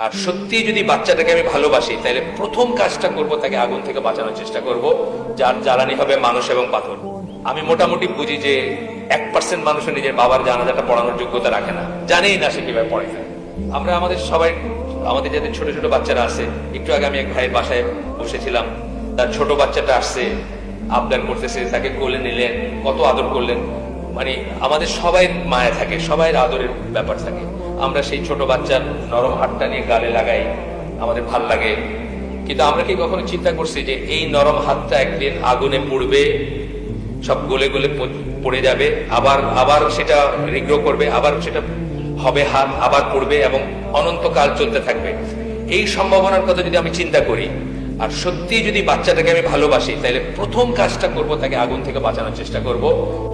আর সত্যি যদি বাচ্চাটাকে আমি ভালোবাসি তাহলে প্রথম কাজটা করব, তাকে আগুন থেকে বাঁচানোর চেষ্টা করব, যার জ্বালানি হবে মানুষ এবং পাথর। আমি মোটামুটি বুঝি যে 1% মানুষও নিজের বাবার জানাজাটা পড়ানোর যোগ্যতা রাখে না, জানেই না সে কিভাবে পড়াইতে। আমরা আমাদের সবাই, আমাদের যাদের ছোট ছোট বাচ্চারা আছে, একটু আগে আমি এক ভাইয়ের বাসায় বসেছিলাম, তার ছোট বাচ্চাটা আসছে, আবদার করতেছে, তাকে কোলে নিলেন, কত আদর করলেন। মানে আমাদের সবাই মায়া থাকে, সবাই আদরের ব্যাপার থাকে। আমরা সেই ছোট বাচ্চার নরম হাতটা নিয়ে গালে লাগাই, আমাদের ভাল লাগে। কিন্তু আমরা কি কখনো চিন্তা করছি যে এই নরম হাতটা একদিন আগুনে পুড়বে, সব গলে গলে পড়ে যাবে, আবার আবার সেটা রিগ্রো করবে, আবার সেটা হবে হাত, আবার পড়বে এবং অনন্তকাল চলতে থাকবে। এই সম্ভাবনার কথা যদি আমি চিন্তা করি, আর সত্যি যদি বাচ্চাটাকে আমি ভালোবাসি তাহলে প্রথম কাজটা করব, তাকে আগুন থেকে বাঁচানোর চেষ্টা করব,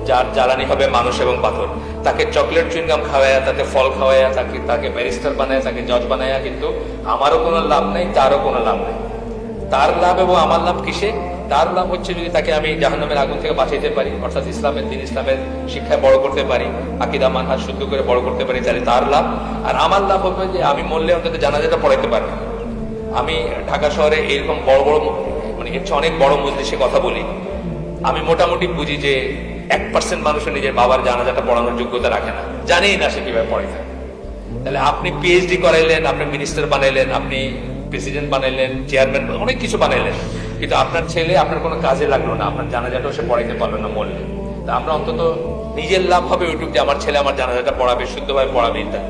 যার জ্বালানি হবে মানুষ এবং পাথর। তাকে চকলেট চুইংগাম খাওয়ায়া, তাকে ফল খাওয়ায়া, তাকে ব্যারিস্টার বানায়, তাকে জজ বানায়া কিন্তু আমারও কোনো লাভ নেই, তারও কোনো লাভ নেই। তার লাভ এবং আমার লাভ কিসে? তার লাভ হচ্ছে যদি তাকে আমি জাহান্নামের আগুন থেকে বাঁচাইতে পারি, অর্থাৎ ইসলামের দিন, ইসলামের শিক্ষায় বড় করতে পারি, আকীদা মানহাজ শুদ্ধ করে বড় করতে পারি, তাহলে তার লাভ। আর আমার লাভ হবে যে আমি মরলে অন্তত জানাজাটা পড়াইতে পারবো। আমি ঢাকা শহরে এরকম বড় বড়, মানে এর চেয়ে অনেক বড় মজলিসে কথা বলি, আমি মোটামুটি বুঝি যে 1% মানুষও নিজের বাবার জানাজাটা পড়ানোর যোগ্যতা রাখে না, জানেই না সে কিভাবে পড়াইতে। তাহলে আপনি পিএইচডি করাইলেন, আপনি মিনিস্টার বানাইলেন, আপনি প্রেসিডেন্ট বানাইলেন, চেয়ারম্যান, অনেক কিছু বানাইলেন, কিন্তু আপনার ছেলে আপনার কোনো কাজে লাগলো না, আপনার জানাজাটাও সে পড়াইতে পারলো না, মরলে। তা আমরা অন্তত নিজের লাভ হবে ওইটুকু যে আমার ছেলে আমার জানাজাটা পড়াবে, শুদ্ধভাবে পড়াবে, এটা